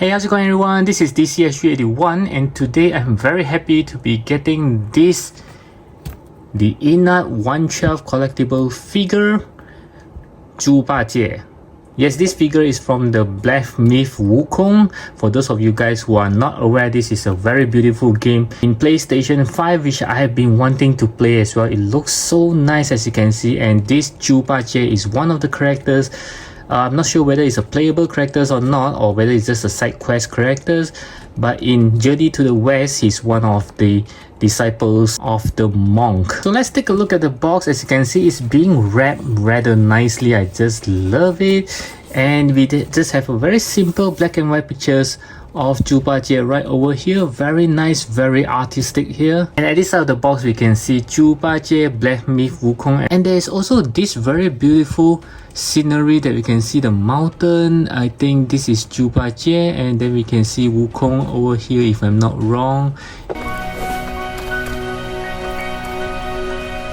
Hey, how's it going everyone? This is DCSU81 and today I'm very happy to be getting the INART 112 collectible figure, Bajie. Yes, this figure is from the Black Myth Wukong. For those of you guys who are not aware, this is a very beautiful game in PlayStation 5 which I have been wanting to play as well. It looks so nice as you can see, and this Bajie is one of the characters. I'm not sure whether it's a playable characters or not, or whether it's just a side quest characters, but in Journey to the West, he's one of the disciples of the monk. So let's take a look at the box. As you can see, it's being wrapped rather nicely. I just love it. And we just have a very simple black and white pictures of Bajie right over here. Very nice, very artistic here. And at this side of the box, we can see Bajie, Black Myth Wukong, and there is also this very beautiful scenery that we can see the mountain. I think this is Bajie, and then we can see Wukong over here if I'm not wrong.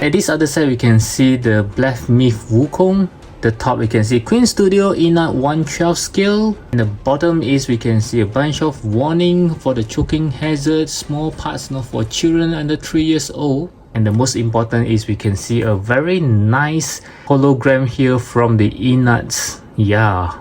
At this other side, we can see the Black Myth Wukong. The top we can see Queen Studio INART 112 scale, and the bottom is we can see a bunch of warning for the choking hazard, small parts not for children under 3 years old. And the most important is we can see a very nice hologram here from the INARTs. Yeah.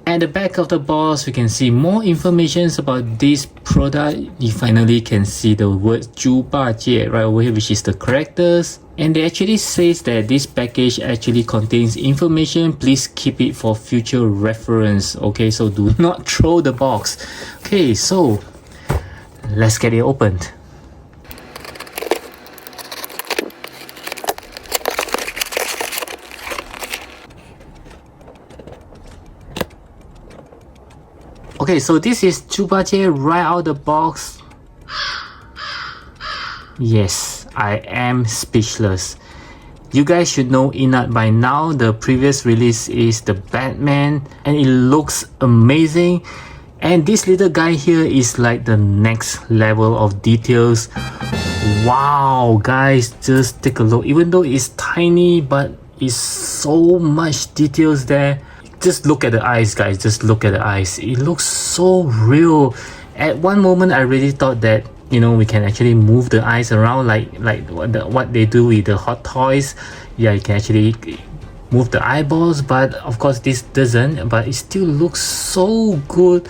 At the back of the box, we can see more information about this product. You finally can see the word Bajie right over here, which is the characters. And they actually says that this package actually contains information. Please keep it for future reference. Okay, so do not throw the box. Okay, so let's get it opened. Okay, so this is Bajie right out of the box. Yes, I am speechless. You guys should know INART by now. The previous release is the Batman, and it looks amazing. And this little guy here is like the next level of details. Wow, guys, just take a look. Even though it's tiny, but it's so much details there. Just look at the eyes, guys. Just look at the eyes. It looks so real. At one moment, I really thought that, you know, we can actually move the eyes around like what they do with the Hot Toys. Yeah, you can actually move the eyeballs, but of course this doesn't. But it still looks so good.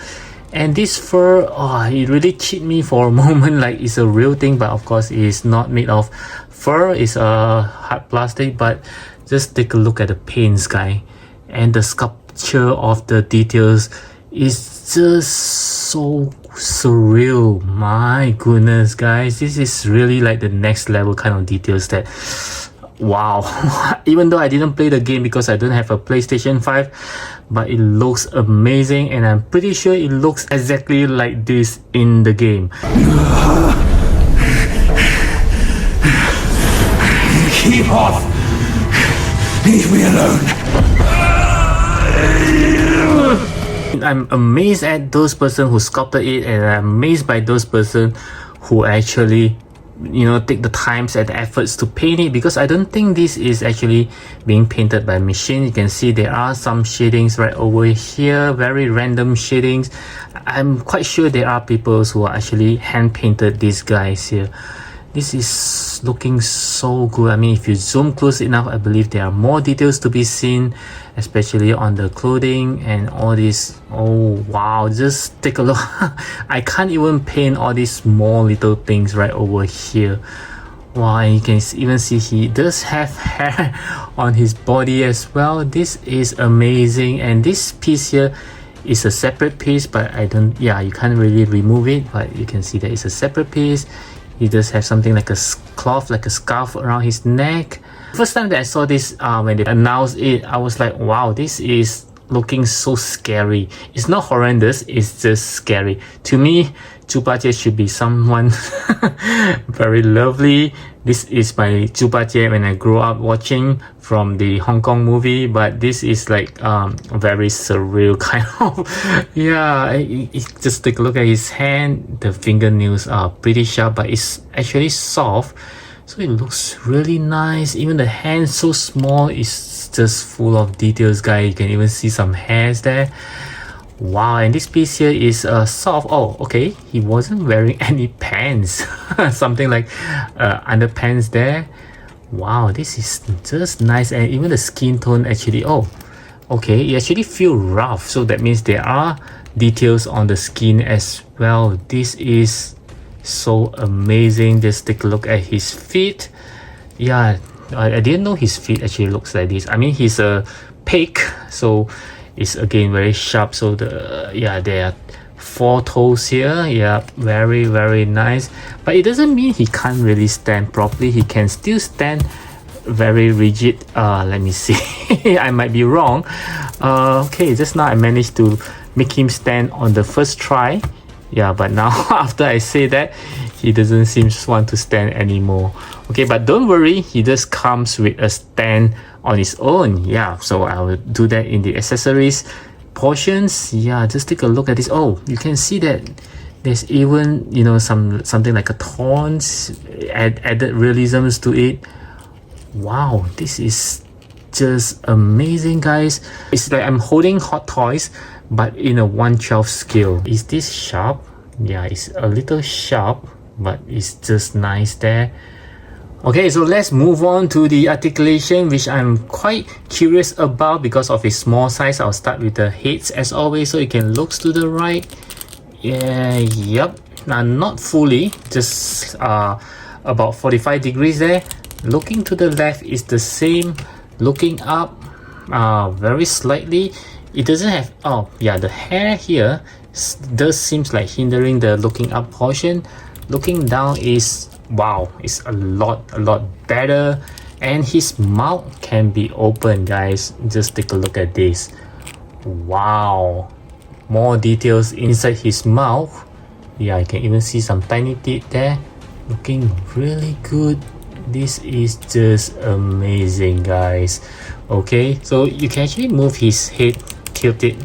And this fur, oh, it really cheated me for a moment. Like it's a real thing, but of course it is not made of fur. It's a hard plastic. But just take a look at the paints, guy. And the sculpture of the details is just so surreal. My goodness, guys, this is really like the next level kind of details that, wow. Even though I didn't play the game because I don't have a PlayStation 5, but it looks amazing, and I'm pretty sure it looks exactly like this in the game. Keep off! Leave me alone! I'm amazed at those person who sculpted it, and I'm amazed by those person who actually, you know, take the times and the efforts to paint it, because I don't think this is actually being painted by machine. You can see there are some shadings right over here, very random shadings. I'm quite sure there are people who are actually hand painted these guys here. This is looking so good. I mean, if you zoom close enough, I believe there are more details to be seen, especially on the clothing and all this. Oh wow, just take a look. I can't even paint all these small little things right over here. Wow, and you can even see he does have hair on his body as well. This is amazing. And this piece here is a separate piece, but I don't, yeah, you can't really remove it, but you can see that it's a separate piece. He does have something like a cloth, like a scarf around his neck. First time that I saw this, when they announced it, I was like, wow, this is looking so scary. It's not horrendous, it's just scary. To me, Bajie should be someone very lovely. This is my Bajie when I grew up watching from the Hong Kong movie, but this is like very surreal kind of. Yeah, just take a look at his hand. The fingernails are pretty sharp, but it's actually soft, so it looks really nice. Even the hand so small, it's just full of details, guys. You can even see some hairs there. Wow, and this piece here is soft. Oh, okay, he wasn't wearing any pants. Something like underpants there. Wow, this is just nice, and even the skin tone actually, oh, okay, it actually feel rough, so that means there are details on the skin as well. This is so amazing. Just take a look at his feet. Yeah, I didn't know his feet actually looks like this. I mean, he's a pig, so it's again very sharp. So there are 4 toes here. Yeah, very nice, but it doesn't mean he can't really stand properly. He can still stand very rigid. Let me see. I might be wrong. Okay, just now I managed to make him stand on the first try. Yeah, but now after I say that, he doesn't seem to want to stand anymore. Okay, but don't worry, he just comes with a stand on his own. Yeah, so I will do that in the accessories portions. Yeah, just take a look at this. Oh, you can see that there's even, you know, something like a thorns, added realisms to it. Wow, this is just amazing, guys. It's like I'm holding Hot Toys, but in a 1/12 scale. Is this sharp? Yeah, it's a little sharp, but it's just nice there. Okay, so let's move on to the articulation, which I'm quite curious about because of its small size. I'll start with the heads as always, so it can look to the right. Yeah, yep. Now, not fully, just about 45 degrees there. Looking to the left is the same. Looking up, very slightly. It doesn't have, oh yeah, the hair here does seems like hindering the looking up portion. Looking down is, wow, it's a lot better. And his mouth can be open, guys. Just take a look at this. Wow, more details inside his mouth. Yeah, I can even see some tiny teeth there. Looking really good. This is just amazing, guys. Okay, so you can actually move his head, tilt it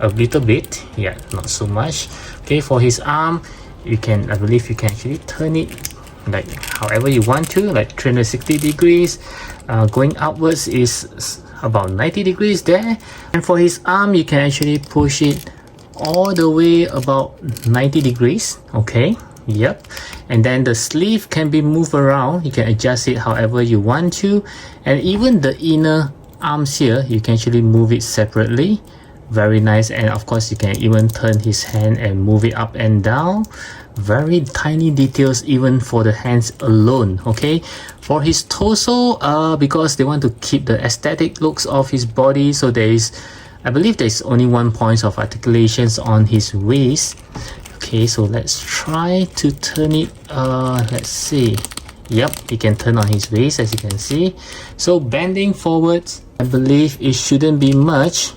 a little bit. Yeah, not so much. Okay, for his arm, you can, I believe you can actually turn it like however you want to, like 360 degrees. Going upwards is about 90 degrees there. And for his arm, you can actually push it all the way about 90 degrees. Okay, yep. And then the sleeve can be moved around. You can adjust it however you want to. And even the inner arms here, you can actually move it separately. Very nice. And of course, you can even turn his hand and move it up and down. Very tiny details even for the hands alone. Okay, for his torso, because they want to keep the aesthetic looks of his body, so there is, I believe there's only 1 point of articulations on his waist. Okay, so let's try to turn it. Let's see. Yep, he can turn on his waist, as you can see. So bending forwards, I believe it shouldn't be much.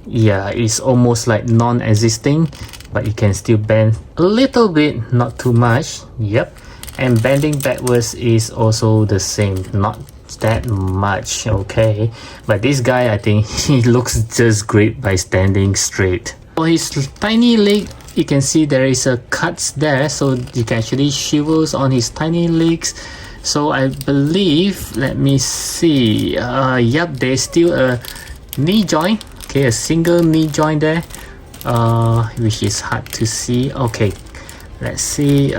Yeah, it's almost like non-existing, but you can still bend a little bit, not too much. Yep. And bending backwards is also the same, not that much. Okay, but this guy, I think he looks just great by standing straight. For his tiny leg, you can see there is a cuts there, so you can actually shivels on his tiny legs. So I believe, let me see, yep, there's still a knee joint. Okay, a single knee joint there, which is hard to see. Okay, let's see.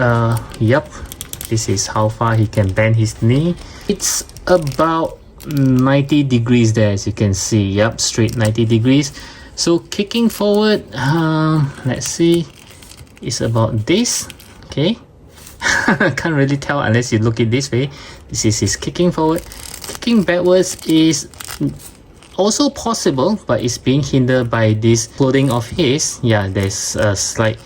Yep, this is how far he can bend his knee. It's about 90 degrees there, as you can see. Yep, straight 90 degrees. So kicking forward, let's see, it's about this. Okay, can't really tell unless you look it this way. This is his kicking forward. Kicking backwards is also possible, but it's being hindered by this clothing of his. Yeah, there's a slight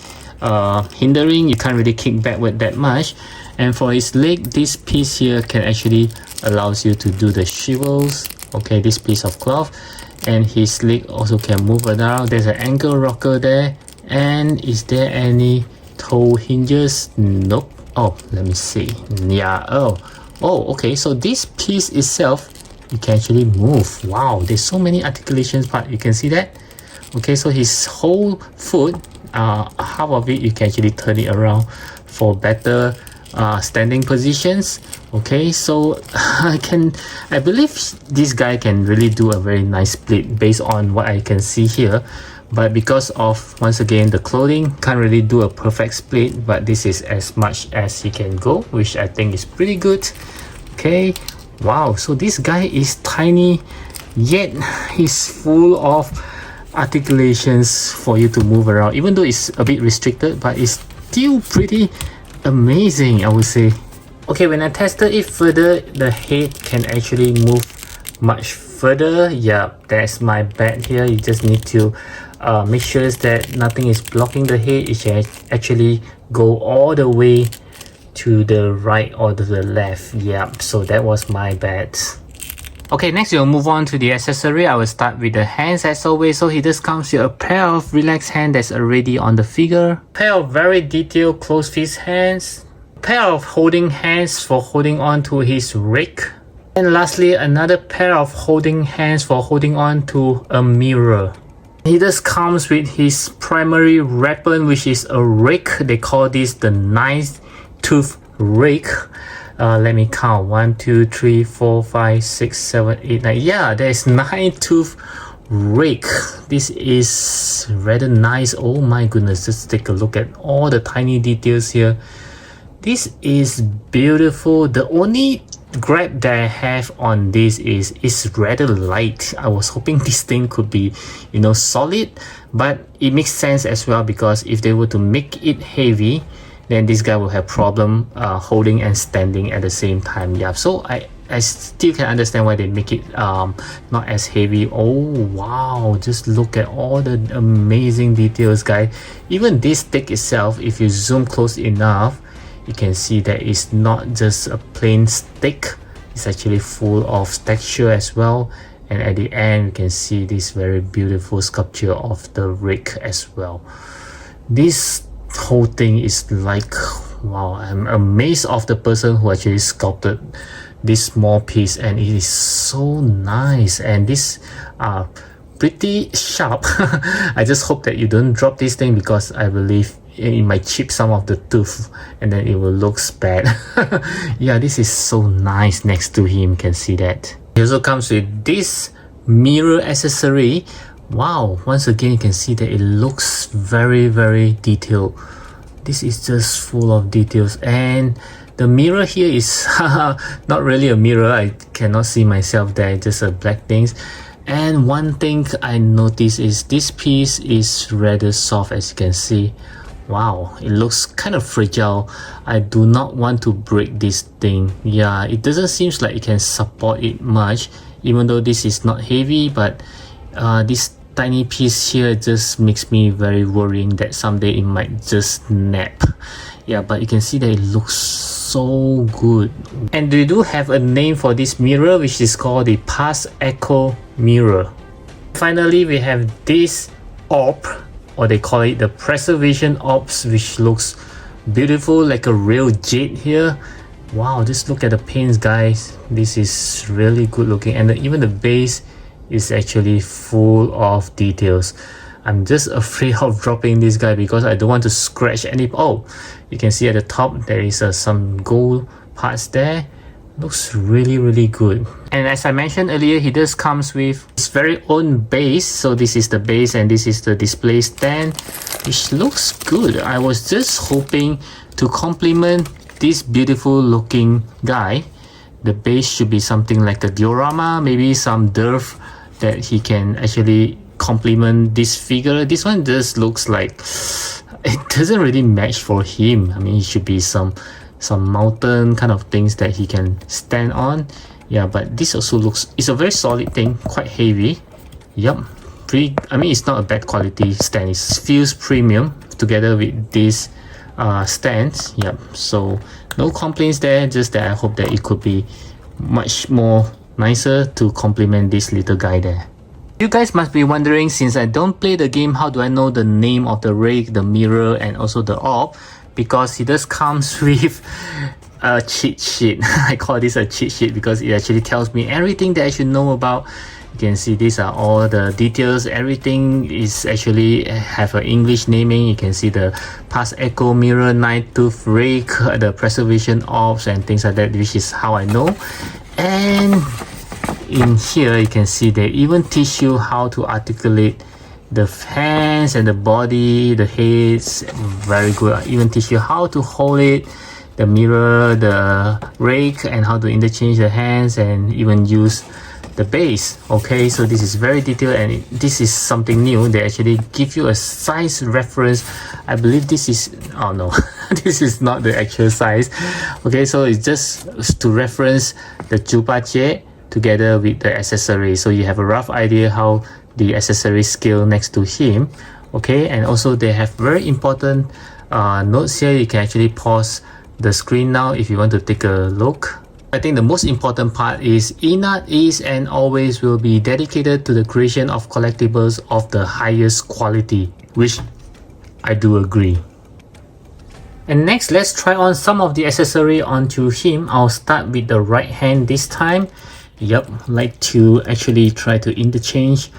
hindering. You can't really kick backward that much. And for his leg, this piece here can actually allows you to do the shivels. Okay, this piece of cloth. And his leg also can move around. There's an ankle rocker there. And is there any toe hinges? Nope. Oh, let me see. Yeah. Oh, okay, so this piece itself, you can actually move. Wow, there's so many articulations part. You can see that. Okay, so his whole foot, half of it, you can actually turn it around for better standing positions. Okay, so I believe this guy can really do a very nice split based on what I can see here. but because of, once again, the clothing, can't really do a perfect split, but this is as much as he can go, which I think is pretty good. Okay, wow, so this guy is tiny, yet he's full of articulations for you to move around, even though it's a bit restricted, but it's still pretty amazing, I would say. Okay, when I tested it further, the head can actually move much further. Yeah, that's my bet here. You just need to make sure that nothing is blocking the head. It can actually go all the way to the right or to the left. Yeah, so that was my bet. Okay, next we'll move on to the accessory. I will start with the hands as always. So he just comes with a pair of relaxed hand that's already on the figure, pair of very detailed close fist hands, pair of holding hands for holding on to his rake, and lastly another pair of holding hands for holding on to a mirror. He just comes with his primary weapon, which is a rake. They call this the 9-tooth rake. Let me count. 1, 2, 3, 4, 5, 6, 7, 8, 9. Yeah, there's 9-tooth rake. This is rather nice. Oh my goodness, just take a look at all the tiny details here. This is beautiful. The only grab that I have on this is it's rather light. I was hoping this thing could be, you know, solid, but it makes sense as well, because if they were to make it heavy, then this guy will have problem holding and standing at the same time. Yeah, so I still can understand why they make it not as heavy. Oh wow, just look at all the amazing details, guys. Even this stick itself, if you zoom close enough, you can see that it's not just a plain stick, it's actually full of texture as well. And at the end, you can see this very beautiful sculpture of the rake as well. This whole thing is like, wow, I'm amazed of the person who actually sculpted this small piece, and it is so nice, and this pretty sharp. I just hope that you don't drop this thing, because I believe it might chip some of the tooth and then it will look bad. Yeah, this is so nice. Next to him, you can see that he also comes with this mirror accessory. Wow, once again you can see that it looks very detailed. This is just full of details, and the mirror here is not really a mirror. I cannot see myself there, just a black things. And one thing I noticed is this piece is rather soft, as you can see. Wow, it looks kind of fragile. I do not want to break this thing. Yeah, it doesn't seem like it can support it much, even though this is not heavy, but this tiny piece here just makes me very worrying that someday it might just snap. Yeah, but you can see that it looks so good. And we do have a name for this mirror, which is called the Past Echo Mirror. Finally, we have this orb, or they call it the Preservation Orbs, which looks beautiful, like a real jade here. Wow, just look at the paints, guys. This is really good looking, and even the base is actually full of details. I'm just afraid of dropping this guy because I don't want to scratch any. Oh, you can see at the top there is some gold parts there. Looks really good. And as I mentioned earlier, he just comes with his very own base. So this is the base and this is the display stand, which looks good. I was just hoping to complement this beautiful looking guy. The base should be something like a diorama, maybe some derf that he can actually complement this figure. This one just looks like it doesn't really match for him. I mean, it should be some mountain kind of things that he can stand on. Yeah, but this also looks, it's a very solid thing, quite heavy. Yep, pretty, I mean, it's not a bad quality stand. It feels premium together with this stands. Yep, so no complaints there, just that I hope that it could be much more nicer to complement this little guy there. You guys must be wondering, since I don't play the game, how do I know the name of the rake, the mirror, and also the orb? Because it just comes with a cheat sheet. I call this a cheat sheet because it actually tells me everything that I should know about. You can see these are all the details. Everything is actually have an English naming. You can see the Past Echo Mirror, 9-tooth rake, the Preservation Orbs, and things like that, which is how I know. And in here you can see they even teach you how to articulate the hands and the body, the heads, very good. I even teach you how to hold it, the mirror, the rake, and how to interchange the hands, and even use the base. Okay, so this is very detailed, and this is something new. They actually give you a size reference. I believe this is, oh no, this is not the actual size. Okay, so it's just to reference the Bajie together with the accessory, so you have a rough idea how the accessory scale next to him. Okay, and also they have very important notes here. You can actually pause the screen now if you want to take a look. I think the most important part is INART is and always will be dedicated to the creation of collectibles of the highest quality, which I do agree. And next, let's try on some of the accessory onto him. I'll start with the right hand this time. Yep, like to actually try to interchange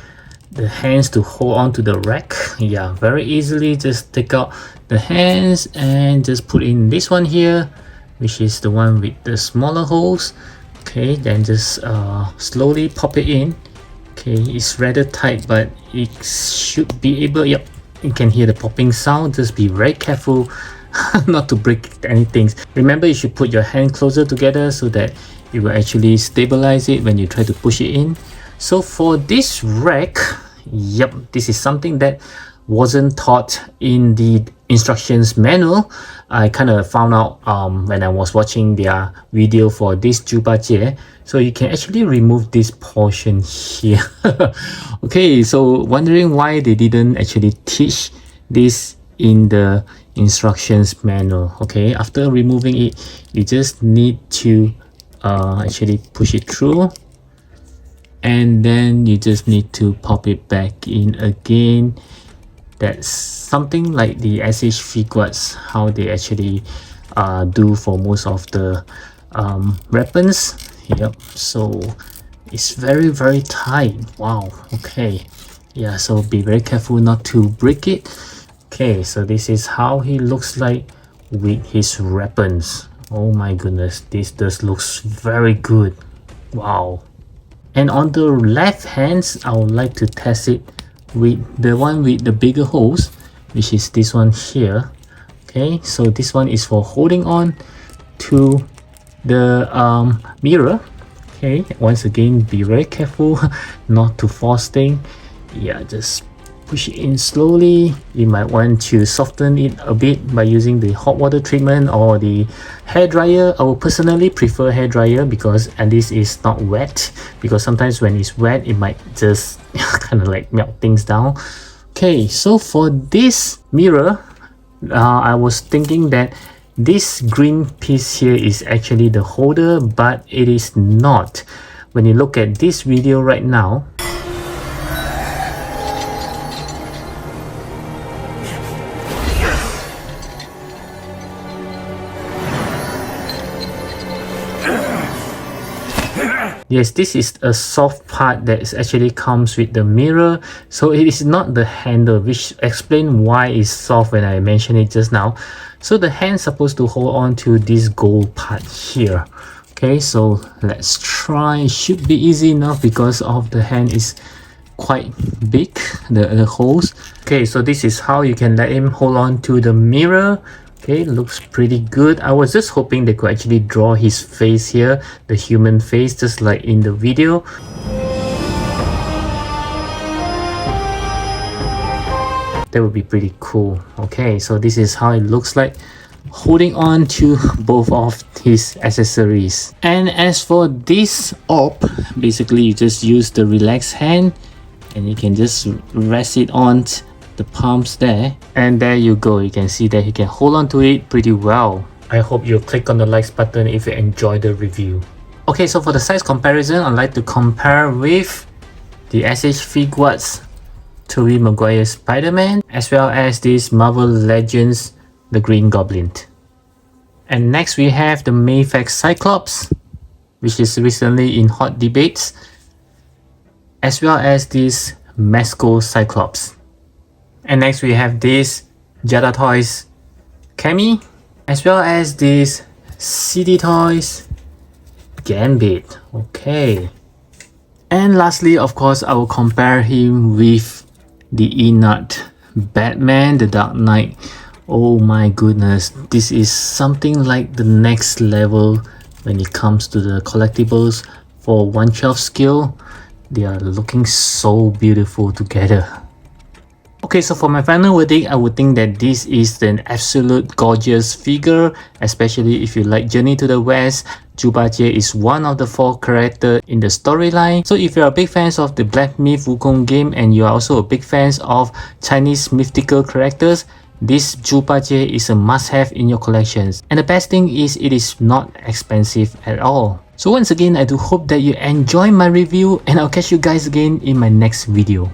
the hands to hold on to the rack. Yeah, very easily just take out the hands and just put in this one here, which is the one with the smaller holes. Okay, then just slowly pop it in. Okay, it's rather tight, but it should be able, yep, you can hear the popping sound. Just be very careful not to break anything. Remember, you should put your hand closer together so that it will actually stabilize it when you try to push it in. So for this rack, yep, this is something that wasn't taught in the instructions manual. I kind of found out when I was watching their video for this Bajie. So you can actually remove this portion here. Okay, so wondering why they didn't actually teach this in the instructions manual. Okay, after removing it, you just need to actually push it through, and then you just need to pop it back in again. That's something like the SH Figuarts, how they actually do for most of the weapons. Yep, so it's very tight. Wow. Okay, yeah, so be very careful not to break it. Okay, so this is how he looks like with his weapons. Oh my goodness, this does looks very good. Wow. And on the left hands, I would like to test it with the one with the bigger holes, which is this one here. Okay, so this one is for holding on to the mirror. Okay, once again, be very careful not to force things. Yeah, just push it in slowly. You might want to soften it a bit by using the hot water treatment or the hair dryer. I would personally prefer hair dryer because at least it's not wet, because sometimes when it's wet it might just kind of like melt things down. Okay, so for this mirror, I was thinking that this green piece here is actually the holder, but it is not. When you look at this video right now, yes, this is a soft part that actually comes with the mirror. So it is not the handle, which explains why it's soft when I mentioned it just now. So the hand's supposed to hold on to this gold part here. Okay, so let's try. It should be easy enough because of the hand is quite big, the holes. Okay, so this is how you can let him hold on to the mirror. Okay, looks pretty good. I was just hoping they could actually draw his face here, the human face, just like in the video. That would be pretty cool. Okay, so this is how it looks like, holding on to both of his accessories. And as for this op, basically you just use the relaxed hand and you can just rest it on the palms there, and there you go. You can see that he can hold on to it pretty well. I hope you'll click on the likes button if you enjoy the review. Okay, so for the size comparison, I'd like to compare with the SH Figuarts Tobey Maguire Spider-Man, as well as this Marvel Legends the Green Goblin. And next we have the Mayfax Cyclops, which is recently in hot debates, as well as this Mesco Cyclops. And next we have this Jada Toys Cammy, as well as this CD Toys Gambit. Okay. And lastly, of course, I will compare him with the INART Batman the Dark Knight. Oh my goodness, this is something like the next level when it comes to the collectibles for 112 scale. They are looking so beautiful together. Okay, so for my final verdict, I would think that this is an absolute gorgeous figure, especially if you like Journey to the West. Bajie is one of the 4 characters in the storyline. So if you're a big fan of the Black Myth Wukong game and you are also a big fan of Chinese mythical characters, this Bajie is a must-have in your collections. And the best thing is it is not expensive at all. So once again, I do hope that you enjoy my review and I'll catch you guys again in my next video.